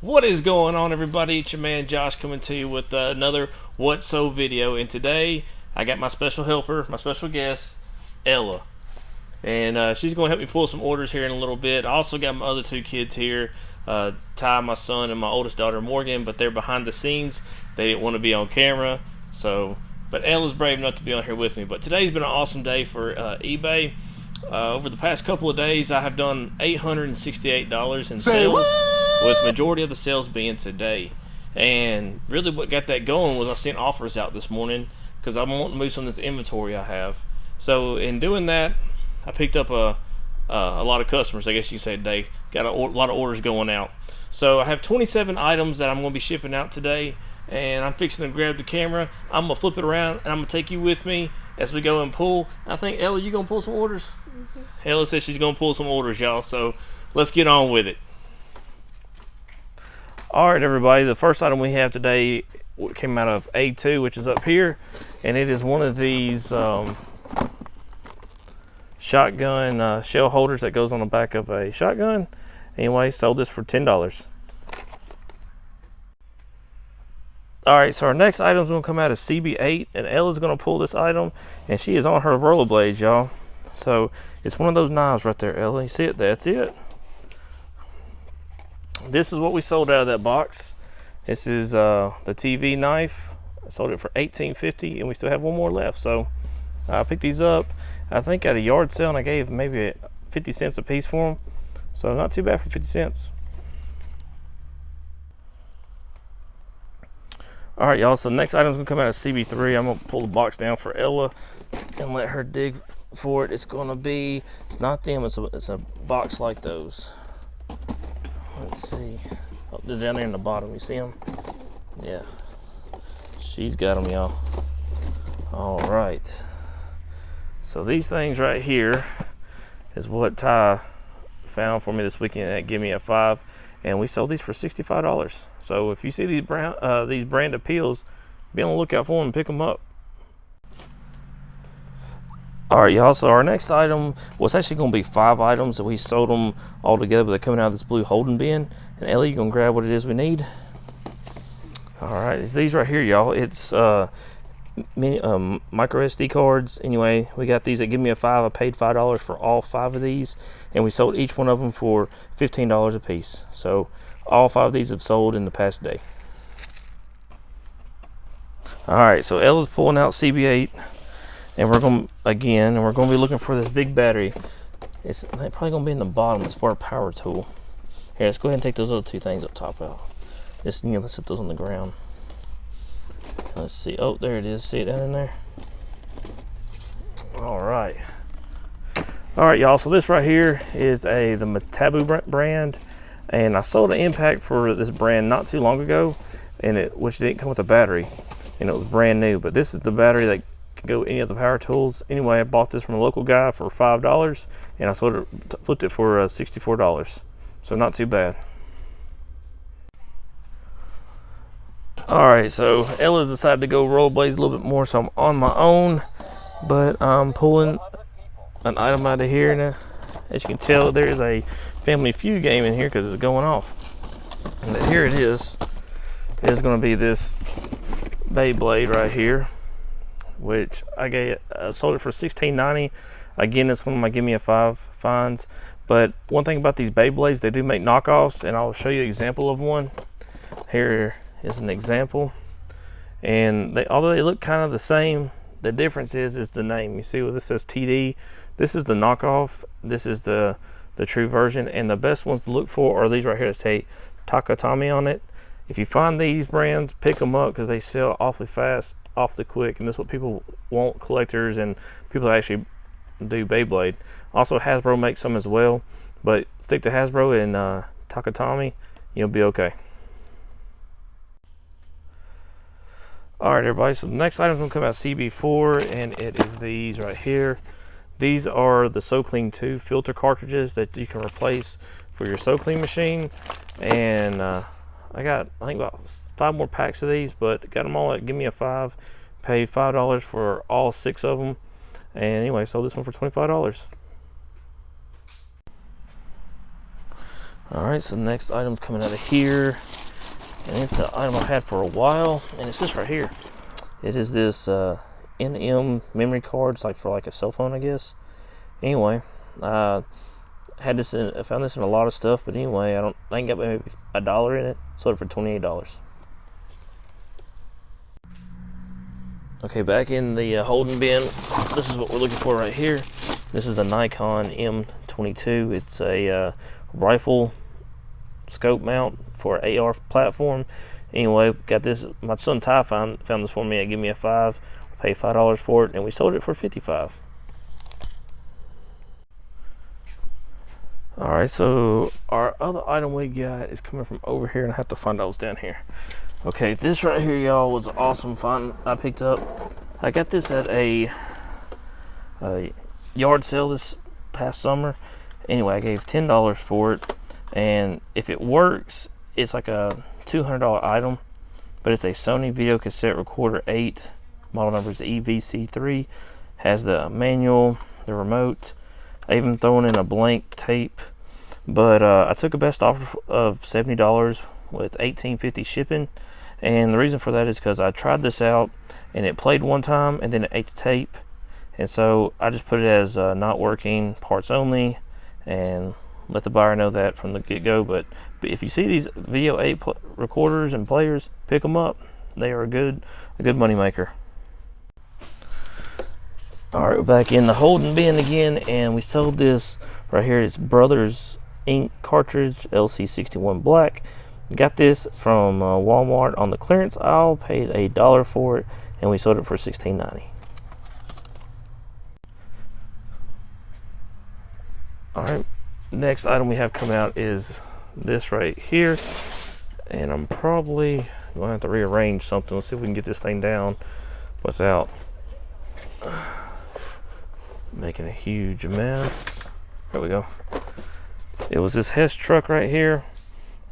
What is going on, everybody? It's your man Josh coming to you with another What So video. And today I got my special helper, my special guest, Ella. And she's going to help me pull some orders here in a little bit. I also got my other two kids here, Ty, my son, and my oldest daughter, Morgan, but they're behind the scenes. They didn't want to be on camera. But Ella's brave enough to be on here with me. But today's been an awesome day for eBay. Over the past couple of days, I have done $868 in sales, with majority of the sales being today. And really what got that going was I sent offers out this morning because I'm wanting to move some of this inventory I have. So in doing that, I picked up a lot of customers, I guess you could say, today. Got a lot of orders going out. So I have 27 items that I'm going to be shipping out today, and I'm fixing to grab the camera. I'm going to flip it around, and I'm going to take you with me as we go and pull. I think, Ella, you going to pull some orders? Ella says she's going to pull some orders, y'all, so let's get on with it. Alright, everybody, the first item we have today came out of A2, which is up here, and it is one of these shotgun shell holders that goes on the back of a shotgun. Anyway, sold this for $10. Alright, so our next item is going to come out of CB8, and Ella's going to pull this item, and she is on her rollerblades, y'all. So it's one of those knives right there, Ella. You see it? That's it. This is what we sold out of that box. This is the TV knife. I sold it for $18.50, and we still have one more left. So I picked these up, I think, at a yard sale, and I gave maybe 50 cents a piece for them. So not too bad for 50 cents. All right, y'all, so the next item is going to come out of CB3. I'm going to pull the box down for Ella and let her dig for it. It's going to be, it's not them, it's a box like those. Let's see. Oh, they're down there in the bottom. You see them? Yeah. She's got them, y'all. All right. So these things right here is what Ty found for me this weekend at Give Me a 5, and we sold these for $65. So if you see these brand appeals, be on the lookout for them and pick them up. All right, y'all, so our next item was actually going to be 5 items, and we sold them all together, but they're coming out of this blue holding bin. And Ellie, you're going to grab what it is we need. All right, it's these right here, y'all. It's micro SD cards. Anyway, we got these at Give Me a 5. I paid $5 for all 5 of these, and we sold each one of them for $15 a piece. So all 5 of these have sold in the past day. All right, so Ella's pulling out CB8. And we're going to be looking for this big battery. It's probably going to be in the bottom. It's for a power tool. Here, let's go ahead and take those other 2 things up top out. Just, let's set those on the ground. Let's see. Oh, there it is. See it down in there? All right. All right, y'all. So this right here is the Matabu brand. And I sold an impact for this brand not too long ago, which didn't come with a battery. And it was brand new. But this is the battery that can go any of the power tools. Anyway, I bought this from a local guy for $5, and I flipped it for $64. So not too bad. All right, so Ella's decided to go rollerblades a little bit more, so I'm on my own, but I'm pulling an item out of here. Now, as you can tell, there is a Family Feud game in here because it's going off. And here it is. It's going to be this Beyblade right here, which I sold it for $16.90. Again, it's one of my Give Me a 5 finds. But one thing about these Beyblades, they do make knockoffs, and I'll show you an example of one. Here is an example. And although they look kind of the same, the difference is the name. You see what this says, TD. This is the knockoff. This is the true version. And the best ones to look for are these right here that say Takatami on it. If you find these brands, pick them up because they sell awfully fast, awfully quick, and that's what people want, collectors and people that actually do Beyblade. Also, Hasbro makes some as well, but stick to Hasbro and Takatami, you'll be okay. All right, everybody, so the next item is going to come out CB4, and it is these right here. These are the SoClean 2 filter cartridges that you can replace for your SoClean machine, and I got, I think, about 5 more packs of these, but got them all at Give Me a 5. Paid $5 for all 6 of them. And anyway, sold this one for $25. Alright, so the next item's coming out of here, and it's an item I've had for a while, and it's this right here. It is this NM memory cards, like for like a cell phone, I guess. Anyway, I found this in a lot of stuff, but anyway, I ain't got maybe $1 in it. Sold it for $28. Okay, back in the holding bin, this is what we're looking for right here. This is a Nikon M22. It's a rifle scope mount for AR platform. Anyway, got this. My son Ty found this for me. It gave me a $5. I paid $5 for it, and we sold it for $55. All right, so our other item we got is coming from over here, and I have to find out what's down here. Okay, this right here, y'all, was an awesome find I picked up. I got this at a yard sale this past summer. Anyway, I gave $10 for it, and if it works, it's like a $200 item, but it's a Sony Video Cassette Recorder 8. Model number is EVC3. Has the manual, the remote. I even thrown in a blank tape, but I took a best offer of $70 with $18.50 shipping, and the reason for that is because I tried this out and it played one time and then it ate the tape, and so I just put it as not working, parts only, and let the buyer know that from the get-go. But if you see these Video 8 recorders and players, pick them up. They are a good money maker. Alright, we're back in the holding bin again, and we sold this right here. It's Brothers ink cartridge, LC61 black. Got this from Walmart on the clearance aisle, paid $1 for it, and we sold it for $16.90. Alright, next item we have come out is this right here, and I'm probably going to have to rearrange something. Let's see if we can get this thing down without making a huge mess. There we go. It was this Hess truck right here.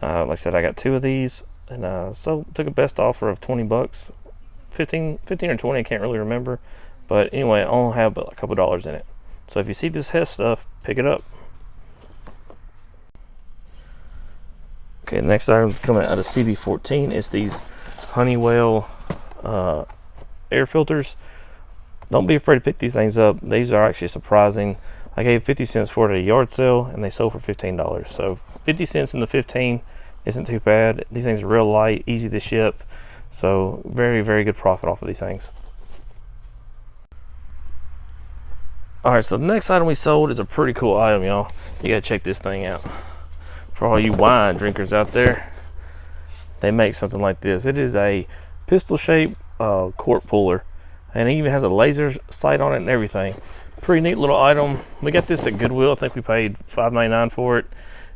Like I said, I got 2 of these, and so took a best offer of $20, 15 or 20, I can't really remember, but anyway, I only have a couple dollars in it. So if you see this Hess stuff, pick it up. Okay, next item is coming out of CB14. It's these Honeywell air filters. Don't be afraid to pick these things up. These are actually surprising. I gave 50 cents for it at a yard sale, and they sold for $15. So 50 cents in the 15 isn't too bad. These things are real light, easy to ship. So very, very good profit off of these things. All right, so the next item we sold is a pretty cool item, y'all. You gotta check this thing out. For all you wine drinkers out there, they make something like this. It is a pistol-shaped quart puller, and it even has a laser sight on it and everything. Pretty neat little item. We got this at Goodwill. I think we paid $5.99 for it.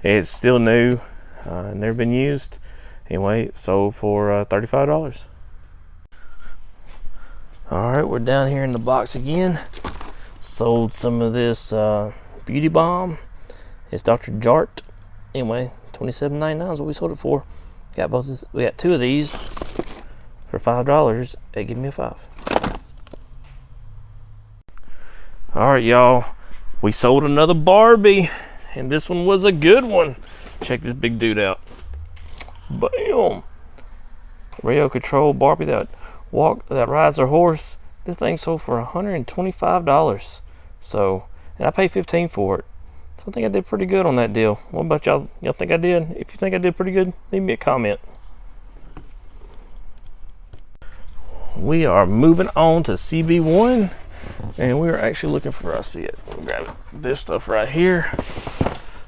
It's still new, never been used. Anyway, sold for $35. All right, we're down here in the box again. Sold some of this Beauty Balm. It's Dr. Jart. Anyway, $27.99 is what we sold it for. We got 2 of these for $5. They give me a $5. All right, y'all. We sold another Barbie, and this one was a good one. Check this big dude out. Bam! Radio control Barbie that rides her horse. This thing sold for $125. So, and I paid $15 for it. So I think I did pretty good on that deal. What about y'all? Y'all think I did? If you think I did pretty good, leave me a comment. We are moving on to CB1, and we are actually looking for, I see it. We'll grab it. This stuff right here.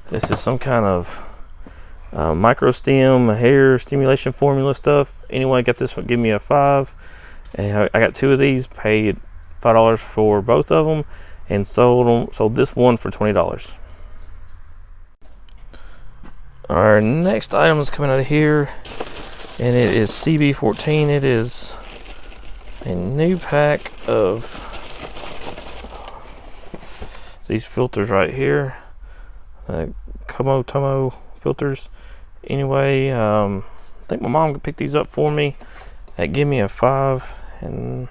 This is some kind of micro-stim hair stimulation formula stuff. Anyway, I got this one, give me a $5, and I got 2 of these, paid $5 for both of them, and sold this one for $20. Our next item is coming out of here, and it is CB14. It is a new pack of these filters right here, Tomo filters. Anyway, I think my mom picked these up for me. That gave me a $5, and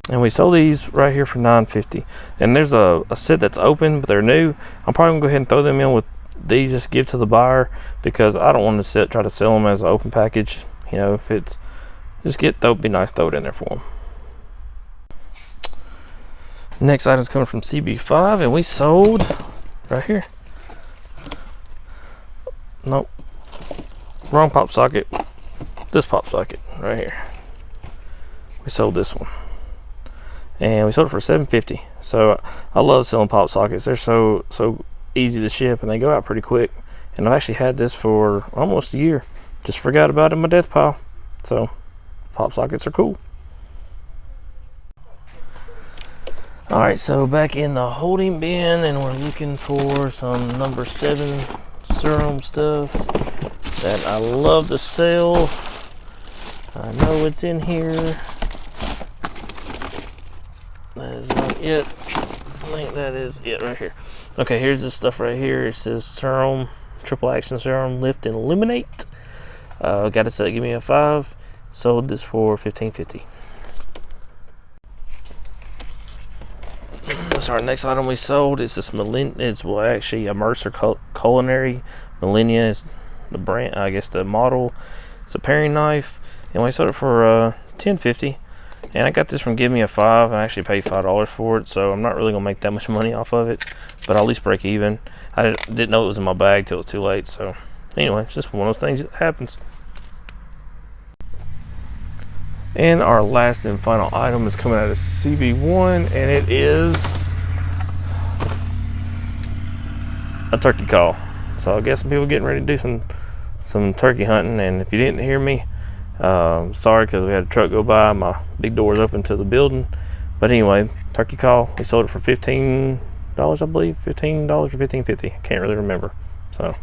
we sold these right here for $9.50. And there's a set that's open, but they're new. I'm probably gonna go ahead and throw them in with these just give to the buyer, because I don't want to try to sell them as an open package. You know, if it's just be nice, throw it in there for them. Next item's coming from CB5, and we sold right here. Nope, wrong pop socket. This pop socket right here. We sold this one, and we sold it for $7.50. So I love selling pop sockets. They're so easy to ship, and they go out pretty quick. And I've actually had this for almost a year. Just forgot about it in my death pile. So pop sockets are cool. All right, so back in the holding bin, and we're looking for some number 7 serum stuff that I love to sell. I know it's in here. That is not it. I think that is it right here. Okay, here's this stuff right here. It says serum, triple action serum, lift and illuminate. Got it set, give me a 5. Sold this for $15.50. So our next item we sold is this it's actually a Mercer Culinary Millennia is the brand, I guess the model. It's a paring knife, and we sold it for $10.50. And I got this from Give Me a 5. I actually paid $5 for it, so I'm not really gonna make that much money off of it, but I'll at least break even. I didn't know it was in my bag till it was too late. So anyway, it's just one of those things that happens. And our last and final item is coming out of CB1, and it is a turkey call. So I guess some people getting ready to do some turkey hunting, and if you didn't hear me, sorry, because we had a truck go by. My big door's open to the building. But anyway, turkey call. We sold it for $15, I believe. $15 or $15.50. Can't really remember. So.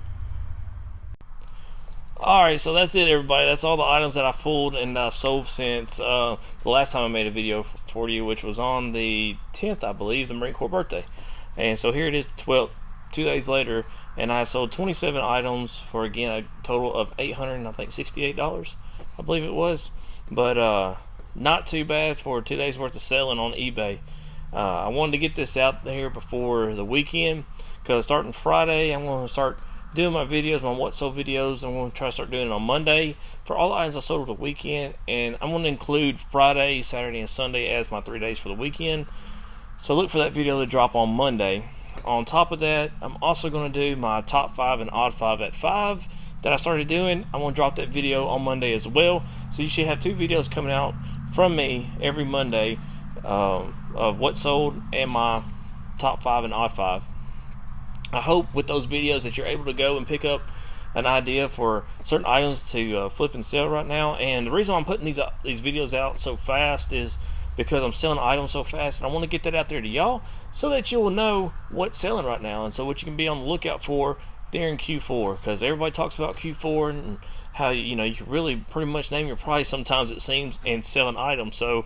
Alright, so that's it, everybody. That's all the items that I've pulled and sold since the last time I made a video for you, which was on the 10th, I believe, the Marine Corps birthday. And so here it is, the 12th, 2 days later, and I sold 27 items for, again, a total of $868, I believe it was. But not too bad for 2 days worth of selling on eBay. I wanted to get this out there before the weekend, because starting Friday, I'm going to start doing my videos, my what sold videos. I'm going to try to start doing it on Monday for all the items I sold over the weekend, and I'm going to include Friday, Saturday, and Sunday as my 3 days for the weekend. So look for that video to drop on Monday. On top of that, I'm also going to do my top 5 and odd 5 at 5 that I started doing. I'm going to drop that video on Monday as well. So you should have 2 videos coming out from me every Monday of what sold and my top 5 and odd 5. I hope with those videos that you're able to go and pick up an idea for certain items to flip and sell right now. And the reason I'm putting these videos out so fast is because I'm selling items so fast, and I want to get that out there to y'all so that you will know what's selling right now, and so what you can be on the lookout for during Q4, because everybody talks about Q4 and how you can really pretty much name your price sometimes, it seems, and selling items. So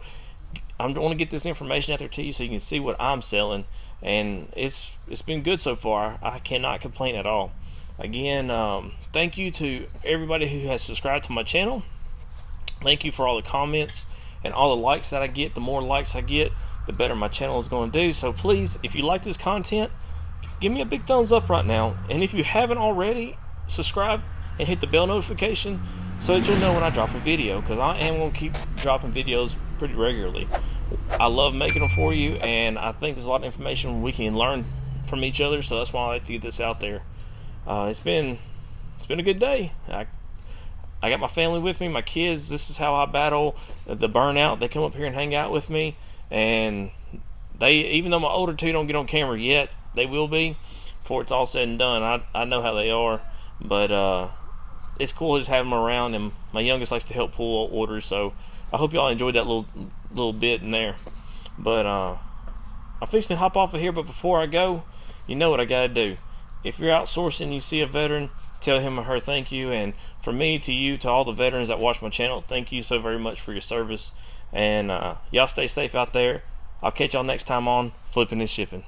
I want to get this information out there to you so you can see what I'm selling, and it's been good so far. I cannot complain at all. Again, thank you to everybody who has subscribed to my channel. Thank you for all the comments and all the likes that I get. The more likes I get, the better my channel is going to do. So please, if you like this content, give me a big thumbs up right now. And if you haven't already, subscribe and hit the bell notification so that you'll know when I drop a video, because I am going to keep dropping videos pretty regularly. I love making them for you, and I think there's a lot of information we can learn from each other, so that's why I like to get this out there. It's been a good day. I got my family with me, my kids. This is how I battle the burnout. They come up here and hang out with me, and even though my older 2 don't get on camera yet, they will be before it's all said and done. I know how they are, but it's cool just having them around, and my youngest likes to help pull orders, so I hope y'all enjoyed that little bit in there. But I'm fixing to hop off of here, but before I go, you know what I gotta do. If you're outsourcing, you see a veteran, tell him or her thank you. And from me to you, to all the veterans that watch my channel, thank you so very much for your service. And y'all stay safe out there. I'll catch y'all next time on Flipping and Shipping.